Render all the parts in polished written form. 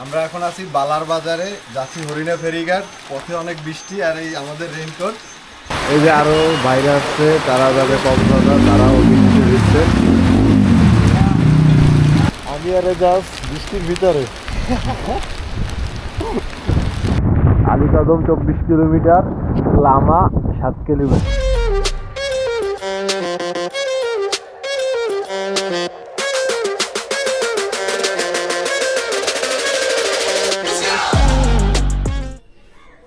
আমরা এখন আছি বালার বাজারে, যাচ্ছি হরিণা ফেরিঘাট। পথে অনেক বৃষ্টি আর এই আমাদের রেইনকোট। এই যে আরো বাইরে আসছে, তারা যাবে কক্সবাজার, তারাও বৃষ্টি দিচ্ছে। আমি আরে জাস্ট বৃষ্টির ভিতরে। Alikadam 24 kilometre, Lama 7 kilometre.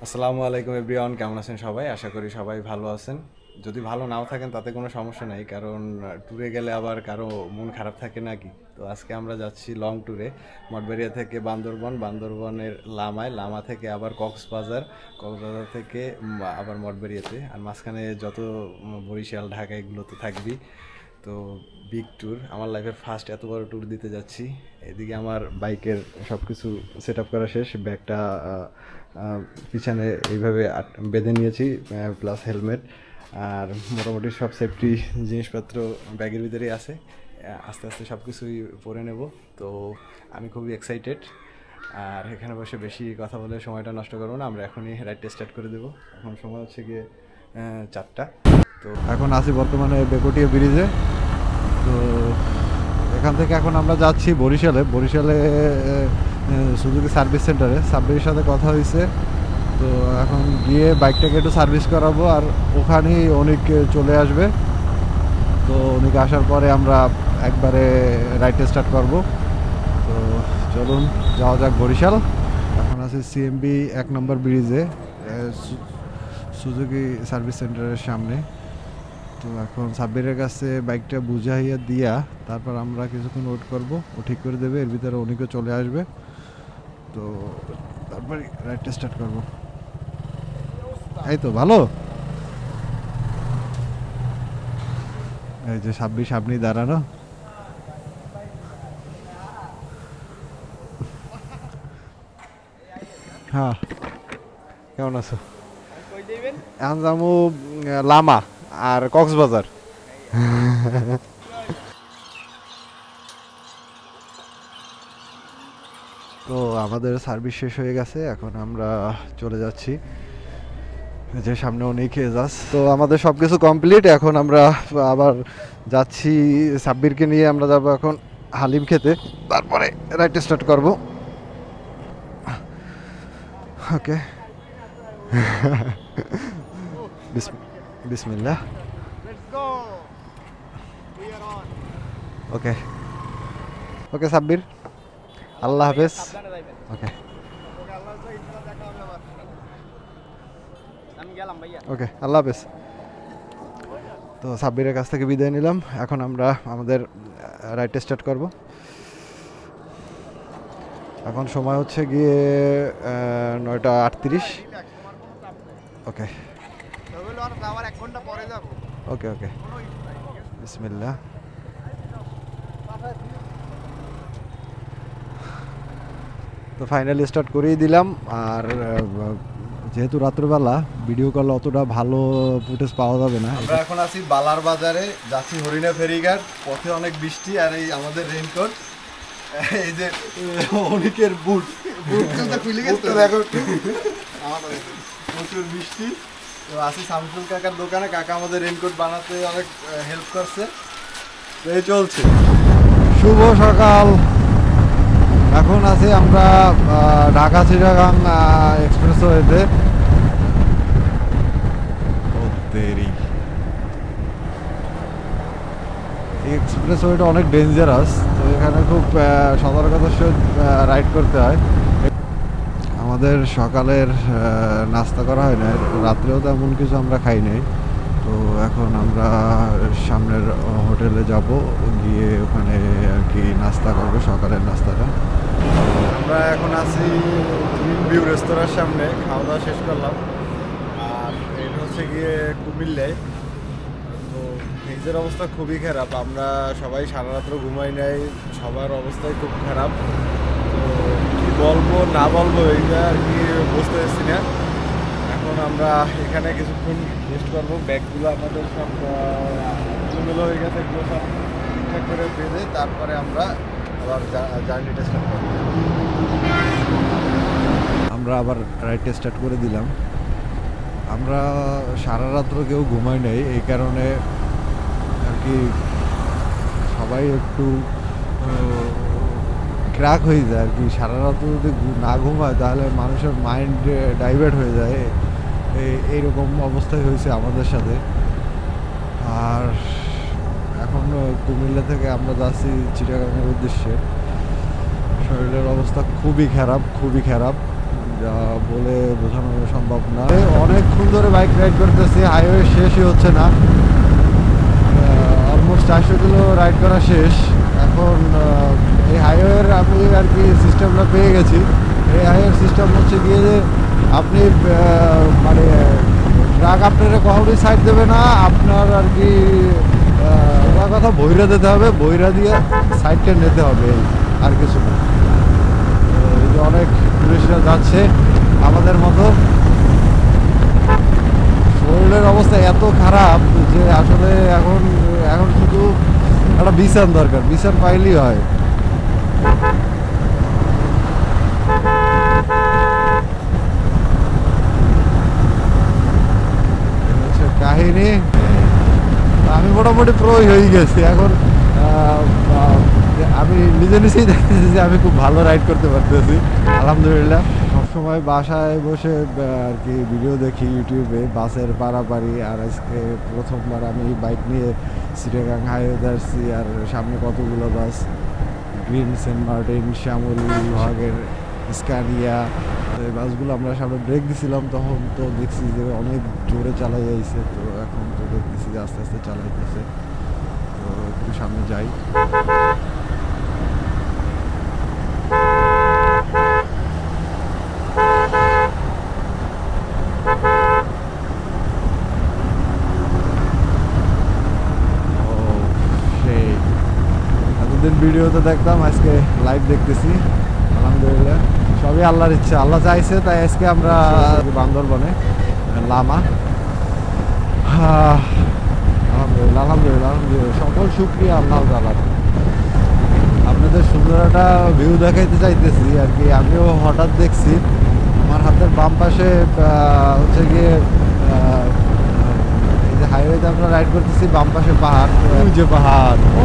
আসসালামু আলাইকুম এভরিওয়ান, কেমন আছেন সবাই? আশা করি সবাই ভালো আছেন। যদি ভালো নাও থাকেন তাতে কোনো সমস্যা নাই, কারণ ট্যুরে গেলে আবার কারো মন খারাপ থাকে নাকি। তো আজকে আমরা যাচ্ছি লং ট্যুরে, মঠবাড়িয়া থেকে বান্দরবন, বান্দরবনের লামায়, লামা থেকে আবার কক্সবাজার, কক্সবাজার থেকে আবার মঠবাড়িয়াতে, আর মাঝখানে যত বরিশাল, ঢাকা এগুলো তো থাকবেই। তো বিগ ট্যুর, আমার লাইফের ফার্স্ট এত বড় ট্যুর দিতে যাচ্ছি। এদিকে আমার বাইকের সব কিছু সেট আপ করা শেষ, ব্যাগটা পিছনে এইভাবে বেঁধে নিয়েছি, প্লাস হেলমেট, আর মোটামুটি সব সেফটি জিনিসপত্র ব্যাগের ভিতরেই আছে। আস্তে আস্তে সব কিছুই পরে নেব। তো আমি খুবই এক্সাইটেড, আর এখানে বসে বেশি কথা বলে সময়টা নষ্ট করবো না, আমরা এখনই রাইডটা স্টার্ট করে দেবো। এখন সময় হচ্ছে গিয়ে 4টা। তো এখন আছি বর্তমানে বেকটিয়া ব্রিজে। তো এখান থেকে এখন আমরা যাচ্ছি বরিশালে সুজুকি সার্ভিস সেন্টারে। সাব্বিরের সাথে কথা হয়েছে, তো এখন গিয়ে বাইকটাকে একটু সার্ভিস করাবো, আর ওখানেই অনেক চলে আসবে। তো অনেক আসার পরে আমরা একবারে রাইডে স্টার্ট করব। তো চলুন যাওয়া যাক বরিশাল। এখন আছে সিএমবি 1 নম্বর ব্রিজে, সুজুকি সার্ভিস সেন্টারের সামনে। তো এখন সাব্বিরের কাছে বাইকটা বুঝাইয়া দিয়া তারপর আমরা কিছুক্ষণ ওয়েট করবো, ও ঠিক করে দেবে, এর ভিতরে অনেকে চলে আসবে। তো তারপরে রাইডটা স্টার্ট করবো। এই তো ভালো। এই যে সাব্বির সামনে দাঁড়ানো। হ্যাঁ, কেমন আছো? এখন যাবো লামা আর কক্সবাজার। তো আমাদের সার্ভিস শেষ হয়ে গেছে, এখন আমরা চলে যাচ্ছি। যে সামনে অনেক এজাজ। তো আমাদের সব কিছু কমপ্লিট, এখন আমরা আবার যাচ্ছি সাব্বিরকে নিয়ে। আমরা যাবো এখন হালিম খেতে, তারপরে রাইড স্টার্ট করব। ওকে, বিসমিল্লাহ। ওকে ওকে সাব্বির, আল্লাহ হাফেজ। ওকে ওকে, আল্লাহ হাফেজ। তো সাব্বিরের কাছ থেকে বিদায় নিলাম, এখন আমরা আমাদের রাইড স্টার্ট করব। এখন সময় হচ্ছে গিয়ে 9:38। ওকে ওকে ওকে, বিসমিল্লাহ। তো ফাইনালি স্টার্ট করেই দিলাম। আর যেহেতু রাত্রেবেলা ভিডিও কল অতটা ভালো ফুটেজ পাওয়া যাবে না। আমরা এখন আছি বালার বাজারে, যাচ্ছি হরিণা ফেরিঘাট। পথে অনেক বৃষ্টি আর এই আমাদের রেইনকোট, এই যে অনেকের বুট দেখো, প্রচুর বৃষ্টি। তো আছি শামসুল কাকার দোকানে, কাকা আমাদের রেইনকোট বানাতে অনেক হেল্প করছে। তো এই চলছে। শুভ সকাল। এখন আছি আমরা ঢাকা চিটাগাং এক্সপ্রেসওয়েতে। এই এক্সপ্রেসওয়েটা অনেক ডেঞ্জারাস, তো এখানে খুব সতর্কতার সহিত রাইড করতে হয়। আমাদের সকালের নাস্তা করা হয় না, রাত্রেও তেমন কিছু আমরা খাই নাই। তো এখন আমরা সামনের হোটেলে যাব, গিয়ে ওখানে আর কি নাস্তা করবো, সকালের নাস্তাটা। আমরা এখন আছি গ্রিন ভিউ রেস্তোরাঁর সামনে, খাওয়া দাওয়া শেষ করলাম। আর এটা হচ্ছে গিয়ে কুমিল্লায়। তো ফ্রিজের অবস্থা খুবই খারাপ, আমরা সবাই সারা রাত্র ঘুমাই নাই, সবার অবস্থাই খুব খারাপ। তো কী বলবো না বলবো এইটা আর কি বুঝতে পারছি না। এখন আমরা এখানে কিছুক্ষণ রেস্ট করবো, ব্যাগগুলো আমাদের সব এলোমেলো হয়ে গেছে, এগুলো সব ঠিকঠাক করে বেঁধে তারপরে আমরা আবার জার্নিটা স্টার্ট করবো। আমরা আবার রাইডটা স্টার্ট করে দিলাম। আমরা সারা রাত্র কেউ ঘুমাই নাই, এই কারণে আর কি সবাই একটু ক্র্যাক হয়ে যায় আর কি। সারা রাত্র যদি না ঘুমায় তাহলে মানুষের মাইন্ড ডাইভার্ট হয়ে যায়, এইরকম অবস্থায় হয়েছে আমাদের সাথে। আর এখন কুমিল্লা থেকে আমরা যাচ্ছি চিটাগাংয়ের উদ্দেশ্যে। শরীরের অবস্থা খুবই খারাপ, খুবই খারাপ, যা বলে বোঝানো সম্ভব না। অনেকক্ষণ ধরে বাইক রাইড করতেছি, হাইওয়ে শেষই হচ্ছে না। অলমোস্ট 400 কিলো রাইড করা শেষ। এখন এই হাইওয়ের আমি আর কি সিস্টেমটা পেয়ে গেছি। এই হাইওয়ের সিস্টেম হচ্ছে গিয়ে যে আপনি মানে ট্রাক আপনারা কখনোই সাইড দেবে না, আপনার আর কি কথা বইরা দিতে হবে, বইরা দিয়ে সাইডটা নিতে হবে, আর কিছু না। এই যে অনেক টুরিস্টরা যাচ্ছে আমাদের মতো। শরীরের অবস্থা এত খারাপ যে আসলে এখন এখন শুধু একটা বিছান দরকার, বিছান পাইলেই হয়। কাহিনী আমি মোটামুটি প্রোই হয়ে গেছি এখন। আমি নিজে নিজেই দেখতেছি যে আমি খুব ভালো রাইড করতে পারতেছি, আলহামদুলিল্লাহ। সবসময় বাসায় বসে আর কি ভিডিও দেখি ইউটিউবে বাসের পারাপারি, আর আজকে প্রথমবার আমি বাইক নিয়ে চিটাগাং হাইওয়ে আসছি। আর সামনে কতগুলো বাস, গ্রিন, সেন্ট মার্টিন, শ্যামলী বিভাগের, স্কানিয়া, এই বাসগুলো আমরা সামনে ব্রেক দিছিলাম, তখন তো দেখছি যে অনেক জোরে চালাই যাইছে। তো এখন তো দেখতেছি যে আস্তে আস্তে চালাইতেছে। তো একটু সামনে যাই। এতদিন ভিডিওতে দেখতাম, আজকে লাইভ দেখতেছি, আলহামদুলিল্লাহ। সবই আল্লাহর ইচ্ছা, আল্লাহ চাইছে তাই আজকে আমরা বান্দরবনে লামা। আলহামদুলিল্লাহ, আলহামদুলিল্লাহ, আলহামদুলিল্লাহ, সকল শুকরিয়া আল্লাহ তাআলার। আপনাদের সুন্দর একটা ভিউ দেখাইতে চাইতেছি আর কি। আমিও হঠাৎ দেখছি আমার হাতের বাম পাশে হচ্ছে গিয়ে এই যে হাইওয়েতে আমরা রাইড করতেছি, বাম পাশে পাহাড়, যে পাহাড়, ও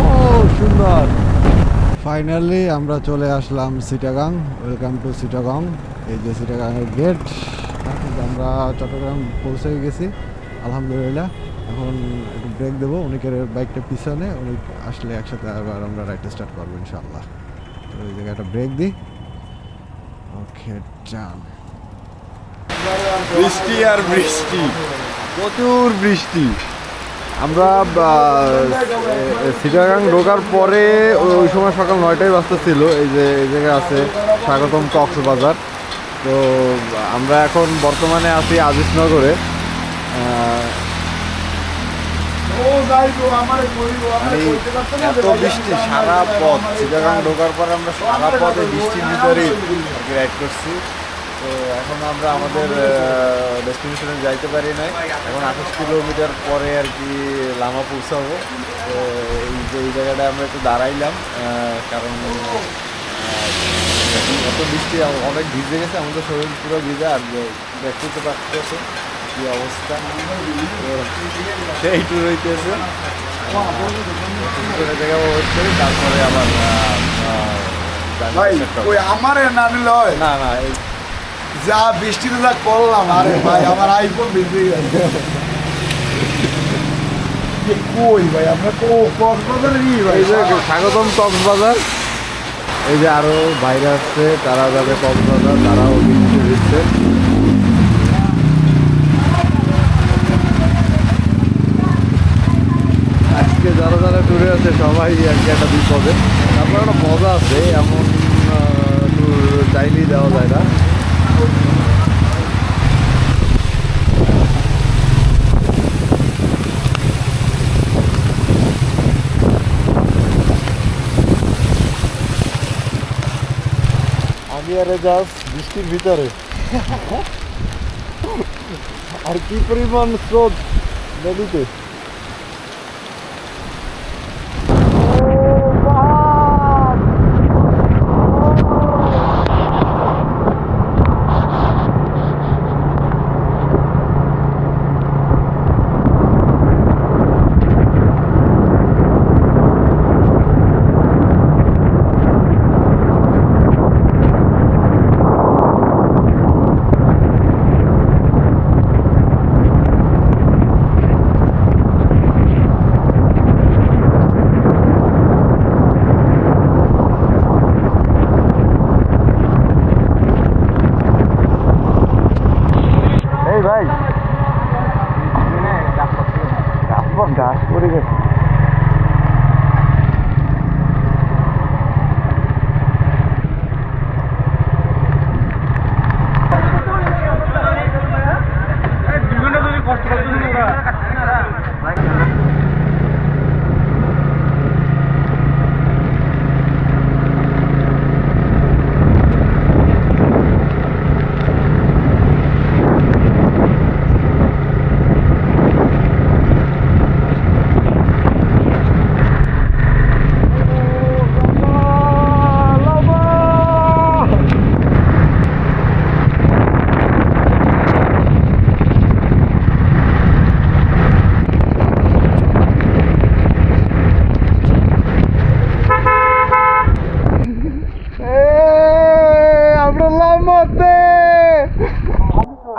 সুন্দর। ফাইনালি আমরা চলে আসলাম চিটাগাং। Welcome to Chittagong. এই যে চিটাগাংয়ের গেট। আমরা চট্টগ্রাম পৌঁছে গেছি, আলহামদুলিল্লাহ। এখন একটু ব্রেক দেবো, উনিকের বাইকটা পিছনে, উনি আসলে একসাথে আবার আমরা রাইডটা স্টার্ট করবো ইনশাআল্লাহ। তো ওই জায়গায় একটা ব্রেক দিই। ওকে, ডান। বৃষ্টি আর বৃষ্টি, প্রচুর বৃষ্টি। আমরা চিটাগাং ঢোকার পরে ওই সময় সকাল 9টায় বাজতেছিল। এই যে এই জায়গায় আছে স্বাগতম কক্সবাজার। তো আমরা এখন বর্তমানে আছি আজিজনগরে। এত বৃষ্টি সারা পথ, চিটাগাং ঢোকার পর আমরা সারা পথে বৃষ্টির ভিতরেই রাইড করছি। তো এখন আমরা আমাদের ডেস্টিনেশনে যাইতে পারি নাই। এখন 28 কিলোমিটার পরে আর কি লামা পৌঁছাবো। তো এই জায়গাটায় আমরা একটু দাঁড়াইলাম, কারণ এত বৃষ্টি, অনেক ভিজে গেছে, আমাদের শরীর পুরো ভিজা। আর দেখতে তো পাচ্ছি কি অবস্থা, সেই ট্যুর হইতেছে। জায়গা ওয়েট করি, তারপরে আবার না না যা বৃষ্টিতে যা করলাম, আরে ভাই আমার আইফোন ভিজে গেছে। কই ভাই আমরা কক্সবাজারে ভাই, এই যে স্বাগতম কক্সবাজার। এই যে আরো বাইরে আসছে, তারা যাবে কক্সবাজার, তারাও বৃষ্টি দিচ্ছে। আজকে যারা যারা ট্যুরে আছে সবাই আর কি একটা বিপদে। তারপর একটা মজা আছে, এমন ট্যুর চাইলেই দেওয়া যায় না। আমি আর জাস্ট বৃষ্টির ভিতরে, আর কি পরিমাণ স্রোত নদীতে।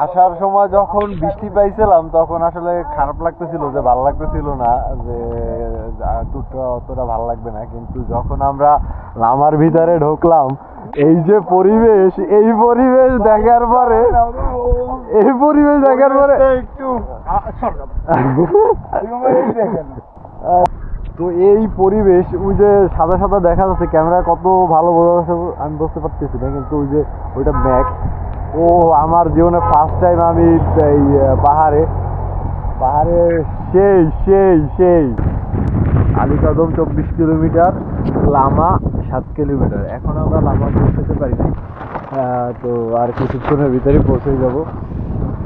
আসার সময় যখন বৃষ্টি পাইছিলাম তখন আসলে খারাপ লাগতেছিল, যে ভালো লাগতেছিল না, যে ট্যুরটা অতটা ভালো লাগবে না। কিন্তু যখন আমরা লামার ভিতরে ঢুকলাম, এই যে পরিবেশ, এই পরিবেশ দেখার পরে একটু তো এই পরিবেশ, ওই যে সাদা সাদা দেখা যাচ্ছে, ক্যামেরা কত ভালো বোঝা যাচ্ছে আমি বুঝতে পারতেছি না, কিন্তু ওই যে ওইটা ম্যাক। ও আমার জীবনে ফার্স্ট টাইম আমি এই পাহাড়ে সেই সেই সেই আলীকদম 24 কিলোমিটার, লামা 7 কিলোমিটার। এখন আমরা লামা পৌঁছাতে পারিনি, তো আর কিছুক্ষণের ভিতরেই পৌঁছে যাব।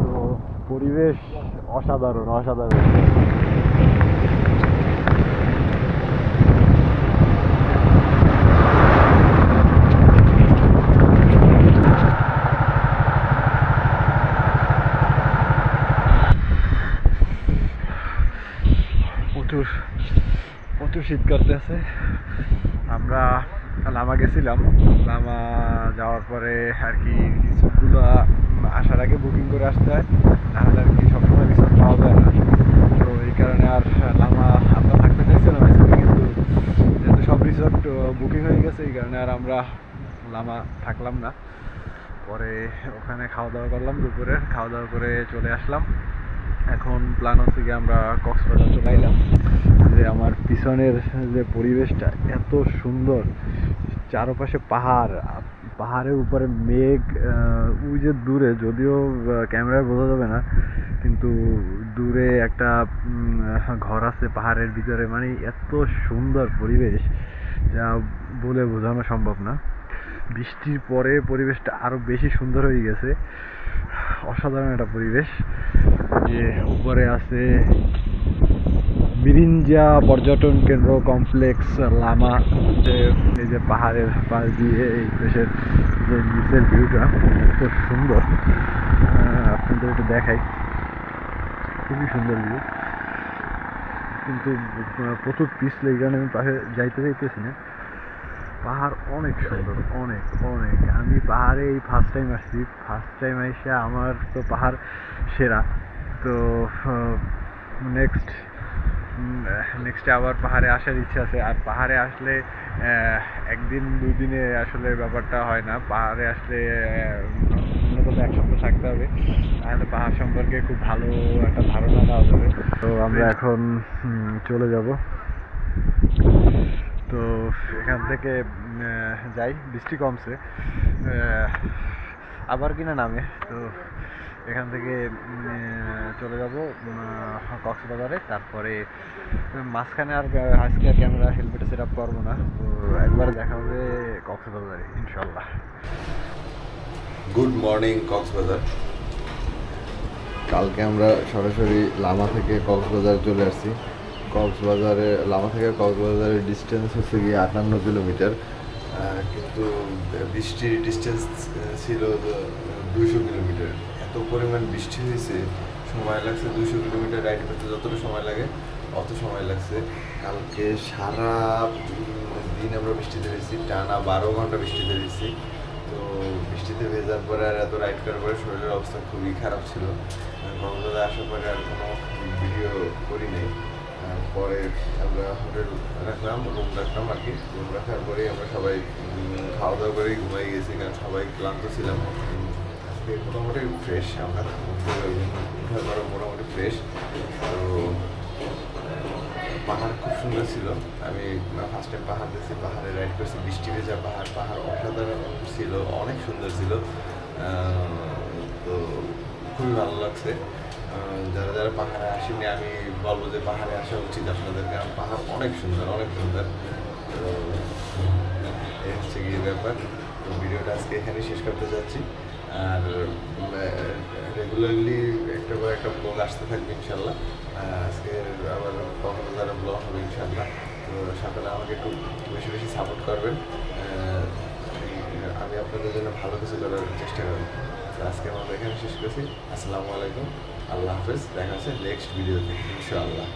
তো পরিবেশ অসাধারণ অসাধারণ। প্রচুর শীত করতেছে। আমরা লামা গেছিলাম, লামা যাওয়ার পরে আর কি রিসোর্টগুলো আসার আগে বুকিং করে আসতে হয়, নাহলে আর কি সবসময় রিসোর্ট পাওয়া যায় না। তো এই কারণে আর লামা আমরা থাকতে চাইছিলাম আজকে, কিন্তু যেহেতু সব রিসোর্ট বুকিং হয়ে গেছে এই কারণে আর আমরা লামা থাকলাম না। পরে ওখানে খাওয়া দাওয়া করলাম, দুপুরে খাওয়া দাওয়া করে চলে আসলাম। এখন প্ল্যান হচ্ছে কি আমরা কক্সবাজার চলে এলাম। যে আমার পিছনের যে পরিবেশটা এত সুন্দর, চারপাশে পাহাড়, পাহাড়ের উপরে মেঘ, ওই যে দূরে, যদিও ক্যামেরায় বোঝা যাবে না, কিন্তু দূরে একটা ঘর আছে পাহাড়ের ভিতরে। মানে এত সুন্দর পরিবেশ যা বলে বোঝানো সম্ভব না। বৃষ্টির পরে পরিবেশটা আরো বেশি সুন্দর হয়ে গেছে, অসাধারণ একটা পরিবেশ। যে উপরে আছে মিরিঞ্জা পর্যটন কেন্দ্র কমপ্লেক্স লামা, যে এই যে পাহাড়ের পাশ দিয়ে এই দেশের যে নিচের ভিউটা খুব সুন্দর, আপনাদের একটু দেখাই, খুবই সুন্দর ভিউ। কিন্তু প্রচুর পিছলে, এই কারণে আমি পাশে যাইতেছি না। পাহাড় অনেক সুন্দর, অনেক অনেক। আমি পাহাড়ে এই ফার্স্ট টাইম আসছি, ফার্স্ট টাইম এসে আমার তো পাহাড় সেরা। তো নেক্সটে আবার পাহাড়ে আসার ইচ্ছা আছে। আর পাহাড়ে আসলে একদিন দুই দিনে আসলে ব্যাপারটা হয় না, পাহাড়ে আসলে মূলত এক সপ্তাহ থাকতে হবে, তাহলে পাহাড় সম্পর্কে খুব ভালো একটা ধারণা দেওয়া যাবে। তো আমরা এখন চলে যাব। তো এখান থেকে যাই, বৃষ্টি কমছে, আবার কিনা নামে। তো এখান থেকে চলে যাব কক্সবাজারে। তারপরে মাঝখানে আর আজকে আর ক্যামেরা হেলমেটে সেট আপ করবো না, তো একবার দেখা হবে কক্সবাজারে ইনশাল্লাহ। Good morning Cox's Bazar. কালকে আমরা সরাসরি লামা থেকে কক্সবাজার চলে আসছি। লামা থেকে কক্সবাজারের ডিস্টেন্স হচ্ছে গিয়ে 58 কিলোমিটার, কিন্তু বৃষ্টির ডিস্টেন্স ছিল 200 কিলোমিটার। এত পরিমাণ বৃষ্টি হয়েছে, সময় লাগছে 200 কিলোমিটার রাইড করতে যতটা সময় লাগে অত সময় লাগছে। কালকে সারা দিন আমরা বৃষ্টিতে ভেজেছি, টানা 12 ঘন্টা বৃষ্টিতে ভেজেছি। তো বৃষ্টিতে ভেজার পরে আর এত রাইড করার পরে শরীরের অবস্থা খুবই খারাপ ছিল। কক্সবাজারে আসার পরে আর কোনো ভিডিও করি নাই। পরে আমরা হোটেল রাখলাম, রুম রাখলাম আর কি। রুম রাখার পরেই আমরা সবাই খাওয়া দাওয়া করেই ঘুমাই গেছি, কারণ সবাই ক্লান্ত ছিলাম। আজকে মোটামুটি ফ্রেশ, আমরা উঠার পরে মোটামুটি ফ্রেশ। তো পাহাড় খুব সুন্দর ছিল। আমি ফার্স্ট টাইম পাহাড় দেখছি, পাহাড়ে রাইড করছি, বৃষ্টি ভেজা পাহাড়, পাহাড় অসাধারণ ছিল, অনেক সুন্দর ছিল। তো খুবই ভালো লাগছে। যারা যারা পাহাড়ে আসেনি আমি বলবো যে পাহাড়ে আসা উচিত আপনাদের, কারণ পাহাড় অনেক সুন্দর, অনেক সুন্দর। তো এই হচ্ছে গিয়ে ব্যাপার। তো ভিডিওটা আজকে এখানেই শেষ করতে যাচ্ছি। আর রেগুলারলি একটা করে একটা ব্লগ আসতে থাকবে ইনশাল্লাহ। আজকে আবার কক্সবাজারের ব্লগ হবে ইনশাল্লাহ। তো সকালে আমাকে একটু বেশি বেশি সাপোর্ট করবেন, আমি আপনাদের জন্য ভালো কিছু করার চেষ্টা করব। আজকে আমরা এখানে শেষ করছি। আসসালামু আলাইকুম, আল্লাহ হাফেজ, দেখা হচ্ছে নেক্সট ভিডিওতে ইনশাআল্লাহ।